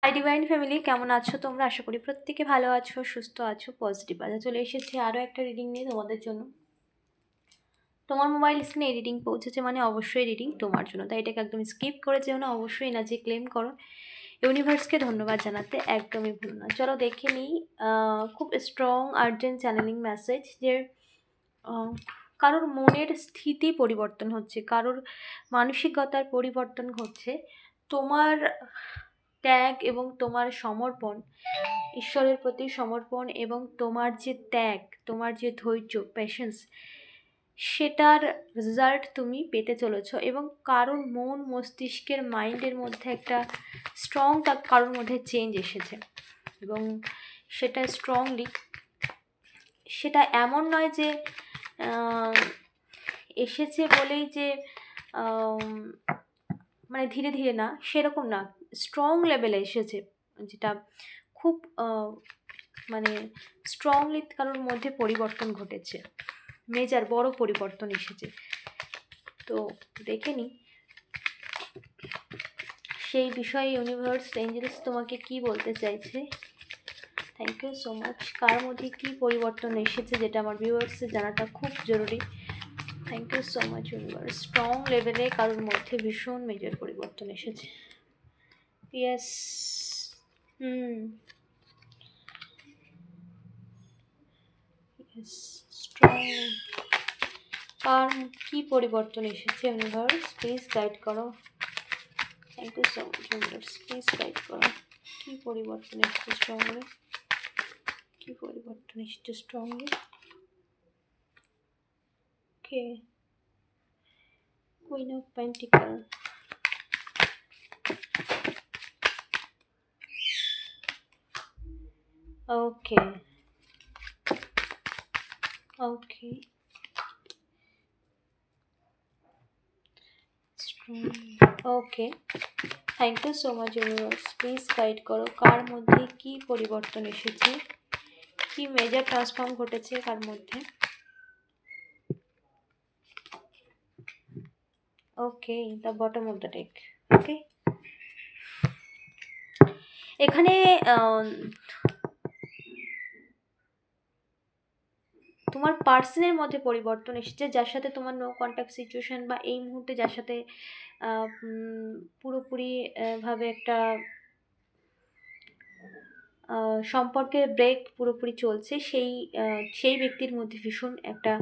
Hi divine family, কেমন আছো তোমরা? আশা করি প্রত্যেকে ভালো আছো, সুস্থ আছো, পজিটিভ আছো। চলে এসেছি আরও একটা রিডিং নিয়ে তোমাদের জন্য। তোমার মোবাইল স্ক্রিনে এই রিডিং পৌঁছেছে মানে অবশ্যই রিডিং তোমার জন্য, তাই এটাকে একদম স্কিপ করে যেও না, অবশ্যই এনার্জি ক্লেম করো। ইউনিভার্সকে ধন্যবাদ জানাতে একদমই ভুলো না। চলো দেখে নিই। খুব স্ট্রং আর্জেন্ট চ্যানেলিং মেসেজ যে কারোর মনের স্থিতি পরিবর্তন হচ্ছে, কারোর মানসিকতার পরিবর্তন ঘটছে। তোমার ত্যাগ এবং তোমার সমর্পণ, ঈশ্বরের প্রতি সমর্পণ এবং তোমার যে ত্যাগ, তোমার যে ধৈর্য, প্যাশেন্স, সেটার রেজাল্ট তুমি পেতে চলেছ। এবং কারোর মন মস্তিষ্কের মাইন্ডের মধ্যে একটা স্ট্রং, কারোর মধ্যে চেঞ্জ এসেছে এবং সেটা স্ট্রংলি, সেটা এমন নয় যে এসেছে বলেই যে মানে ধীরে ধীরে না, সেরকম না, স্ট্রং লেভেলে এসেছে, যেটা খুব মানে স্ট্রংলি কারোর মধ্যে পরিবর্তন ঘটেছে, মেজার বড় পরিবর্তন এসেছে। তো দেখে নিই সেই বিষয়ে ইউনিভার্স, এঞ্জেলস তোমাকে কি বলতে চাইছে। Thank you so much. কার মধ্যে কী পরিবর্তন এসেছে যেটা আমার ভিউয়ার্সের জানাটা খুব জরুরি। Thank you so much universe. Strong লেভেলে কারোর মধ্যে ভীষণ মেজর পরিবর্তন এসেছে। ইয়েস। স্ট্রং। কার কী পরিবর্তন এসেছে ইউনিভার্স, প্লিজ গাইড করো। Thank you so much universe, please guide করো। কী পরিবর্তন এসেছে স্ট্রংলি, কী পরিবর্তন এসেছে strongly. Okay, queen of pentacles, okay okay, okay. Thank you so much universe, please guide করো কার মধ্যে কী পরিবর্তন এসেছে, কি মেজর ট্রান্সফর্ম ঘটেছে কার মধ্যে। Okay, the bottom of the deck. Okay, এখানে তোমার পার্সনের মধ্যে পরিবর্তন এসেছে, যার সাথে তোমার নো কন্ট্যাক্ট সিচুয়েশন, বা এই মুহূর্তে যার সাথে পুরোপুরি ভাবে একটা সম্পর্কের ব্রেক পুরোপুরি চলছে, সেই ব্যক্তির মধ্যে ভীষণ একটা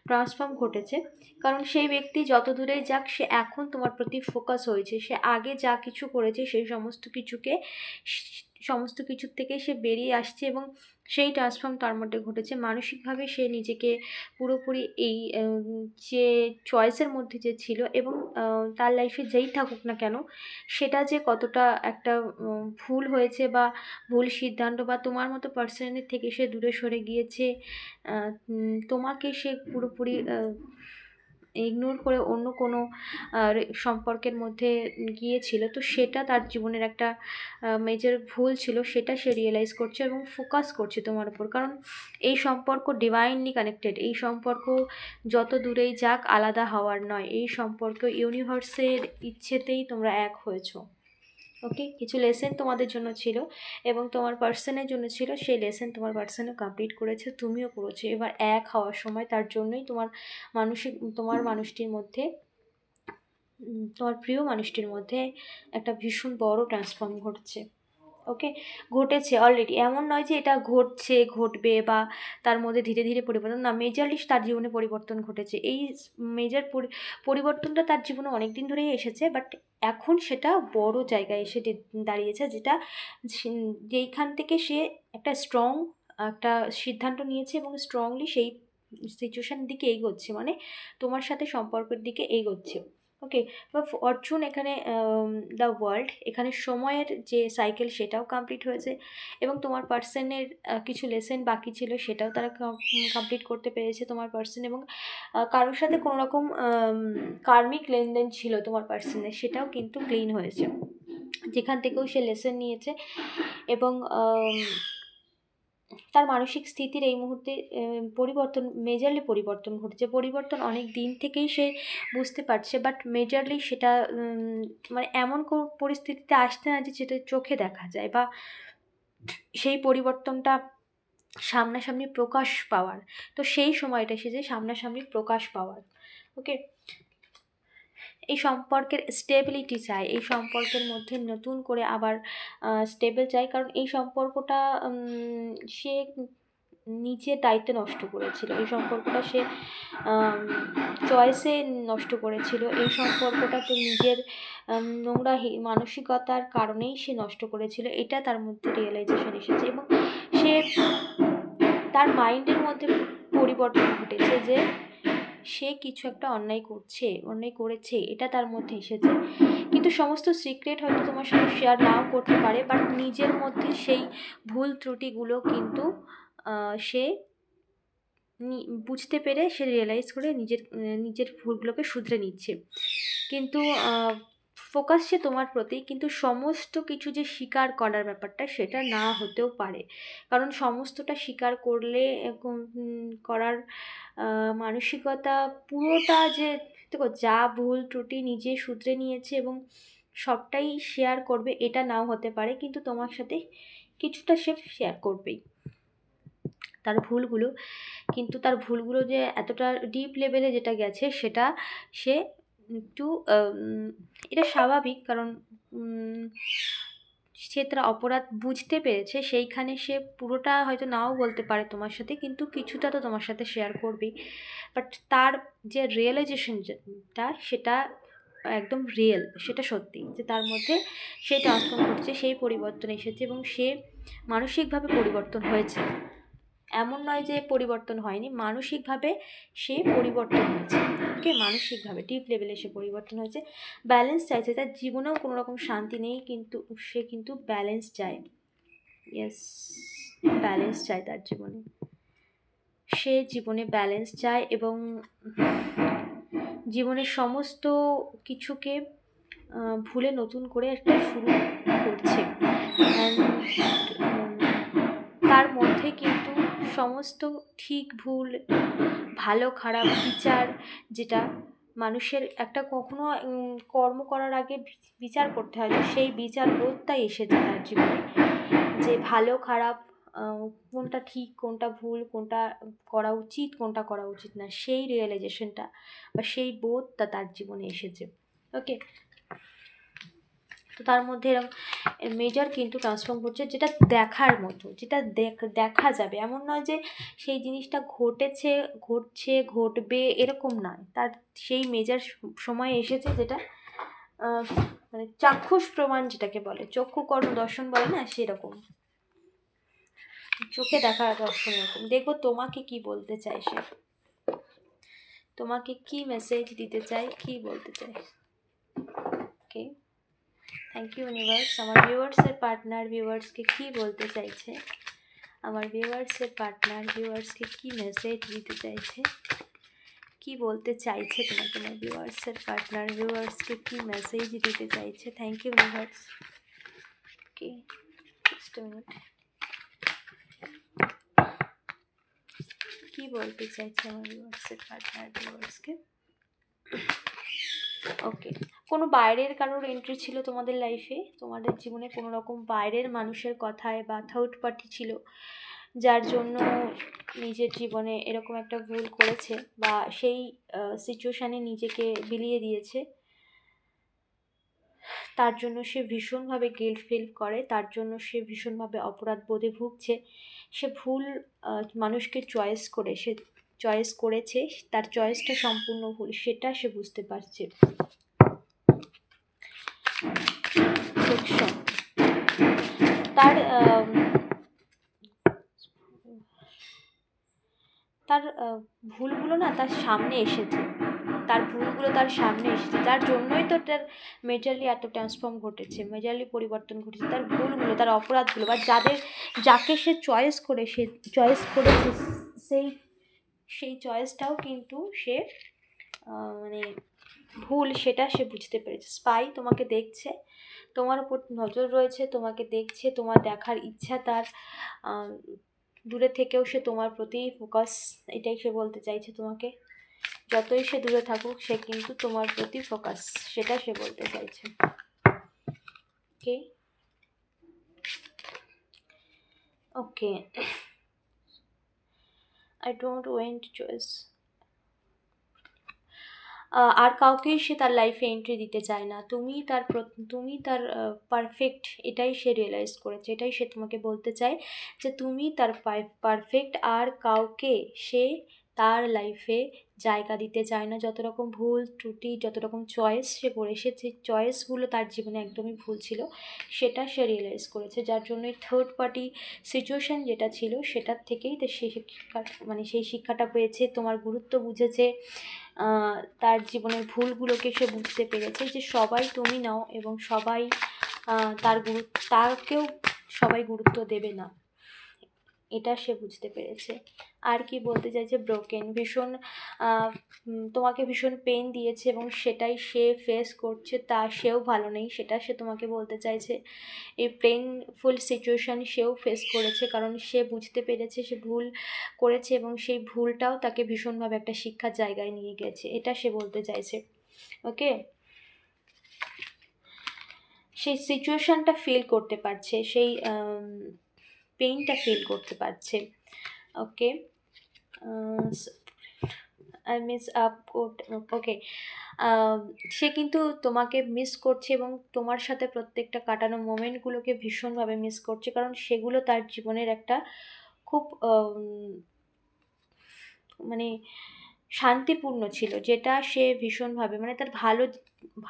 ট্রান্সফর্ম ঘটেছে। কারণ সেই ব্যক্তি যত দূরে যাক, সে এখন তোমার প্রতি ফোকাস হয়েছে। সে আগে যা কিছু করেছে সেই সমস্ত কিছুর থেকে সে বেরিয়ে আসছে এবং সেই ট্রান্সফর্ম তার মধ্যে ঘটেছে। মানসিকভাবে সে নিজেকে পুরোপুরি এই যে চয়েসের মধ্যে যে ছিল, এবং তার লাইফে যেই থাকুক না কেন, সেটা যে কতটা একটা ভুল হয়েছে বা ভুল সিদ্ধান্ত, বা তোমার মতো পার্সনের থেকে সে দূরে সরে গিয়েছে, তোমাকে সে পুরোপুরি ইগনোর করে অন্য কোনো সম্পর্কের মধ্যে গিয়েছিল। তো সেটা তার জীবনের একটা মেজর ভুল ছিল, সেটা সে রিয়েলাইজ করছে এবং ফোকাস করছে তোমার উপর। কারণ এই সম্পর্ক ডিভাইনলি কানেক্টেড, এই সম্পর্ক যত দূরেই যাক আলাদা হওয়ার নয়, এই সম্পর্ক ইউনিভার্সের ইচ্ছেতেই তোমরা এক হয়েছো। ওকে, কিছু লেসেন তোমাদের জন্য ছিল এবং তোমার পার্সনের জন্য ছিল, সেই লেসেন তোমার পার্সনও কমপ্লিট করেছে, তুমিও করেছো। এবার এক হওয়ার সময়, তার জন্যই তোমার মানুষটির মধ্যে, তোমার প্রিয় মানুষটির মধ্যে একটা ভীষণ বড় ট্রান্সফর্ম ঘটছে। ওকে, ঘটেছে অলরেডি, এমন নয় যে এটা ঘটছে, ঘটবে, বা তার মধ্যে ধীরে ধীরে পরিবর্তন, না, মেজরলি তার জীবনে পরিবর্তন ঘটেছে। এই মেজর পরিবর্তনটা তার জীবনে অনেক দিন ধরেই এসেছে, বাট এখন সেটা বড় জায়গায় এসে দাঁড়িয়েছে, যেইখান থেকে সে একটা স্ট্রং একটা সিদ্ধান্ত নিয়েছে এবং স্ট্রংলি সেই সিচুয়েশান দিকে এগোচ্ছে, মানে তোমার সাথে সম্পর্কের দিকে এগোচ্ছে। ওকে, বা ফরচুন এখানে দ্য ওয়ার্ল্ড, এখানে সময়ের যে সাইকেল সেটাও কমপ্লিট হয়েছে এবং তোমার পার্সনের কিছু লেসেন বাকি ছিল, সেটাও তারা কমপ্লিট করতে পেরেছে তোমার পার্সন। এবং কারোর সাথে কোনো রকম কার্মিক লেনদেন ছিল তোমার পার্সনের, সেটাও কিন্তু ক্লিন হয়েছে, যেখান থেকেও সে লেসেন নিয়েছে। এবং তার মানসিক স্থিতির এই মুহূর্তে পরিবর্তন, মেজরলি পরিবর্তন ঘটেছে। পরিবর্তন অনেক দিন থেকেই সে বুঝতে পারছে, বাট মেজরলি সেটা মানে এমন পরিস্থিতিতে আসছে না যে যেটা চোখে দেখা যায়, বা সেই পরিবর্তনটা সামনাসামনি প্রকাশ পাওয়ার। তো সেই সময়টা এসেছে সামনাসামনি প্রকাশ পাওয়ার। ওকে, এই সম্পর্কের স্টেবিলিটি চাই, এই সম্পর্কের মধ্যে নতুন করে আবার স্টেবল চাই, কারণ এই সম্পর্কটা সে নিজের দায়িত্বে নষ্ট করেছিল, এই সম্পর্কটা সে চয়েসে নষ্ট করেছিল, এই সম্পর্কটা তো নিজের নোংরা মানসিকতার কারণেই সে নষ্ট করেছিল। এটা তার মধ্যে রিয়েলাইজেশন এসেছে, এবং সে তার মাইন্ডের মধ্যে পরিবর্তন ঘটেছে যে সে কিছু একটা অন্যায় করেছে, এটা তার মধ্যে এসেছে। কিন্তু সমস্ত সিক্রেট হয়তো তোমার সাথে শেয়ার নাও করতে পারে, বাট নিজের মধ্যে সেই ভুল ত্রুটিগুলো কিন্তু সে বুঝতে পেরে, সে রিয়েলাইজ করে নিজের ভুলগুলোকে শুধরে নিচ্ছে। কিন্তু ফোকাস সে তোমার প্রতি, কিন্তু সমস্ত কিছু যে স্বীকার করার ব্যাপারটা সেটা না হতেও পারে, কারণ সমস্তটা স্বীকার করলে করার মানসিকতা পুরোটা যে দেখো যা ভুল ত্রুটি নিজে শুধরে নিয়েছে এবং সবটাই শেয়ার করবে এটা নাও হতে পারে, কিন্তু তোমার সাথে কিছুটা সে শেয়ার করবেই তার ভুলগুলো। কিন্তু তার ভুলগুলো যে এতটা ডিপ লেভেলে যেটা গেছে সেটা সে একটু এটা স্বাভাবিক, কারণ সে তার অপরাধ বুঝতে পেরেছে, সেইখানে সে পুরোটা হয়তো নাও বলতে পারে তোমার সাথে, কিন্তু কিছুটা তো তোমার সাথে শেয়ার করবেই। বাট তার যে রিয়েলাইজেশনটা সেটা একদম রিয়েল, সেটা সত্যি যে তার মধ্যে সে ট্রান্সফর্ম করছে, সেই পরিবর্তন এসেছে এবং সে মানসিকভাবে পরিবর্তন হয়েছে। এমন নয় যে পরিবর্তন হয়নি, মানসিকভাবে সে পরিবর্তন হয়েছে। ওকে, মানসিকভাবে ডিপ লেভেলে সে পরিবর্তন হয়েছে, ব্যালেন্স চাইছে। তার জীবনেও কোনো রকম শান্তি নেই, কিন্তু সে কিন্তু ব্যালেন্স চায়। ইয়েস, ব্যালেন্স চায় তার জীবনে, সে জীবনে ব্যালেন্স চায় এবং জীবনের সমস্ত কিছুকে ভুলে নতুন করে একটা শুরু করছে। তার মধ্যে কিন্তু সমস্ত ঠিক ভুল, ভালো খারাপ বিচার, যেটা মানুষের একটা কখনো কর্ম করার আগে বিচার করতে হয়, সেই বিচার বোধটাই এসেছে তার জীবনে, যে ভালো খারাপ কোনটা ঠিক কোনটা ভুল, কোনটা করা উচিত কোনটা করা উচিত না, সেই রিয়েলাইজেশনটা বা সেই বোধটা তার জীবনে এসেছে। ওকে, তো তার মধ্যে এরকম মেজর কিন্তু ট্রান্সফর্ম করছে, যেটা দেখার মতো, যেটা দেখা যাবে। এমন নয় যে সেই জিনিসটা ঘটছে ঘটবে এরকম নয়, তার সেই মেজর সময় এসেছে যেটা মানে চাক্ষুষ প্রমাণ, যেটাকে বলে চক্ষু কর্ণ দর্শন বলে না, সেরকম চোখে দেখা দর্শন। এরকম দেখবো তোমাকে কি বলতে চাই, সে তোমাকে কি মেসেজ দিতে চাই, কি বলতে চাই। ওকে, থ্যাংক ইউ ইউনিভার্স। আমার ভিউয়ার্সের পার্টনার ভিউয়ার্সকে কি বলতে চাইছে, আমার ভিউয়ার্সের পার্টনার ভিউয়ার্সকে কি মেসেজ দিতে চাইছে, কি বলতে চাইছে তোমাকে, আমার ভিউয়ার্সের পার্টনার ভিউয়ার্সকে কি মেসেজ দিতে চাইছে। Thank you universe. Okay, just a minute, কি বলতে চাইছে আমার ভিউয়ার্সের পার্টনার ভিউয়ার্সকে। ওকে, কোনো বাইরের কারোর এন্ট্রি ছিল তোমাদের লাইফে, তোমাদের জীবনে কোনো রকম বাইরের মানুষের কথায় বা থার্ড পার্টি ছিল, যার জন্য নিজের জীবনে এরকম একটা ভুল করেছে বা সেই সিচুয়েশানে নিজেকে বিলিয়ে দিয়েছে। তার জন্য সে ভীষণভাবে গিল্ট ফিল করে, তার জন্য সে ভীষণভাবে অপরাধ বোধে ভুগছে। সে ভুল মানুষকে চয়েস করেছে, তার চয়েসটা সম্পূর্ণ ভুল, সেটা সে বুঝতে পারছে। তার তার ভুলগুলো না তার সামনে এসেছে, তার ভুলগুলো তার সামনে এসেছে, যার জন্যই তো তার মেজরলি এত ট্রান্সফর্ম ঘটেছে, মেজরলি পরিবর্তন ঘটেছে। তার ভুলগুলো, তার অপরাধগুলো, বা যাকে সে চয়েস করেছে সেই চয়েসটাও কিন্তু সে মানে ভুল, সেটা সে বুঝতে পেরেছে। স্পাই তোমাকে দেখছে, তোমার উপর নজর রয়েছে, তোমাকে দেখছে, তোমার দেখার ইচ্ছা তার দূরে থেকেও সে তোমার প্রতি ফোকাস, এটাই সে বলতে চাইছে তোমাকে। যতই সে দূরে থাকুক সে কিন্তু তোমার প্রতি ফোকাস, সেটা সে বলতে চাইছে। ওকে ওকে, আই ডোন্ট ওয়েন্ট চয়েস। আর কাউকেই সে তার লাইফে এন্ট্রি দিতে চায় না, তুমি তার পারফেক্ট, এটাই সে রিয়েলাইজ করেছে। এটাই সে তোমাকে বলতে চায় যে তুমি তার পারফেক্ট, আর কাউকে সে তার লাইফে জায়গা দিতে চায় না। যত রকম ভুল ত্রুটি, যত রকম চয়েস সে করেছে, সেই চয়েসগুলো তার জীবনে একদমই ভুল ছিল, সেটা সে রিয়েলাইজ করেছে। যার জন্য থার্ড পার্টি সিচুয়েশান যেটা ছিল সেটার থেকেই তো সে শিক্ষা, মানে সেই শিক্ষাটা পেয়েছে, তোমার গুরুত্ব বুঝেছে, তার জীবনের ভুলগুলোকে সে বুঝতে পেরেছে যে সবাই তুমি নাও, এবং সবাই তাকেও সবাই গুরুত্ব দেবে না, এটা সে বুঝতে পেরেছে। আর কি বলতে চাইছে, ব্রোকেন, ভীষণ তোমাকে ভীষণ পেন দিয়েছে এবং সেটাই সে ফেস করছে, তা সেও ভালো নেই, সেটা সে তোমাকে বলতে চাইছে। এই পেনফুল সিচুয়েশান সেও ফেস করেছে, কারণ সে বুঝতে পেরেছে সে ভুল করেছে এবং সেই ভুলটাও তাকে ভীষণভাবে একটা শিক্ষার জায়গায় নিয়ে গেছে, এটা সে বলতে চাইছে। ওকে, সেই সিচুয়েশানটা ফিল করতে পারছে, সেই পেইনটা ফিল করতে পারছে। ওকে, আই মিস আপ, ওকে, সে কিন্তু তোমাকে মিস করছে এবং তোমার সাথে প্রত্যেকটা কাটানো মোমেন্টগুলোকে ভীষণভাবে মিস করছে, কারণ সেগুলো তার জীবনের একটা খুব মানে শান্তিপূর্ণ ছিল, যেটা সে ভীষণভাবে, মানে তার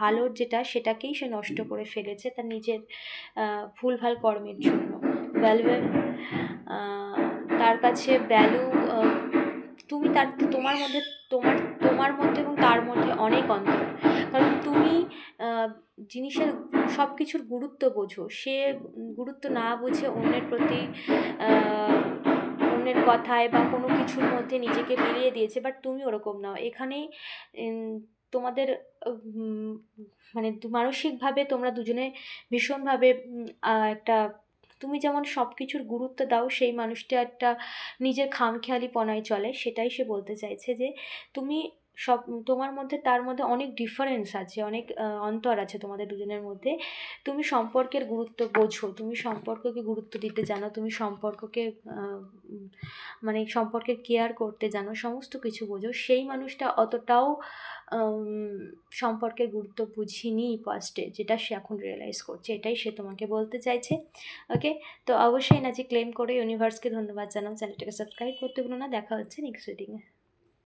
ভালো যেটা সেটাকেই সে নষ্ট করে ফেলেছে তার নিজের ভুলভাল কর্মের জন্য। ভ্যালু, তার কাছে ভ্যালু, তুমি তোমার মধ্যে, তোমার তোমার মধ্যে এবং তার মধ্যে অনেক অন্তর, কারণ তুমি জিনিসের সব কিছুর গুরুত্ব বোঝো, সে গুরুত্ব না বুঝে অন্যের প্রতি অন্যের কথায় বা কোনো কিছুর মধ্যে নিজেকে মিলিয়ে দিয়েছে, বাট তুমি ওরকম নাও। এখানেই তোমাদের মানে মানসিকভাবে তোমরা দুজনে ভীষণভাবে একটা, তুমি যেমন সব কিছুর গুরুত্ব দাও, সেই মানুষটা একটা নিজের খামখেয়ালিপনায় চলে, সেটাই সে বলতে চাইছে যে তুমি সব, তোমার মধ্যে তার মধ্যে অনেক ডিফারেন্স আছে, অনেক অন্তর আছে তোমাদের দুজনের মধ্যে। তুমি সম্পর্কের গুরুত্ব বোঝো, তুমি সম্পর্ককে গুরুত্ব দিতে জানো, তুমি সম্পর্ককে মানে সম্পর্কের কেয়ার করতে জানো, সমস্ত কিছু বোঝো। সেই মানুষটা অতটাও সম্পর্কের গুরুত্ব বুঝিনি পাস্টে, যেটা সে এখন রিয়েলাইজ করছে, এটাই সে তোমাকে বলতে চাইছে। ওকে, তো অবশ্যই নাচি ক্লেম করে ইউনিভার্সকে ধন্যবাদ জানাও, চ্যানেলটাকে সাবস্ক্রাইব করতে ভুলো না। দেখা হচ্ছে নেক্সট রিডিংয়ে।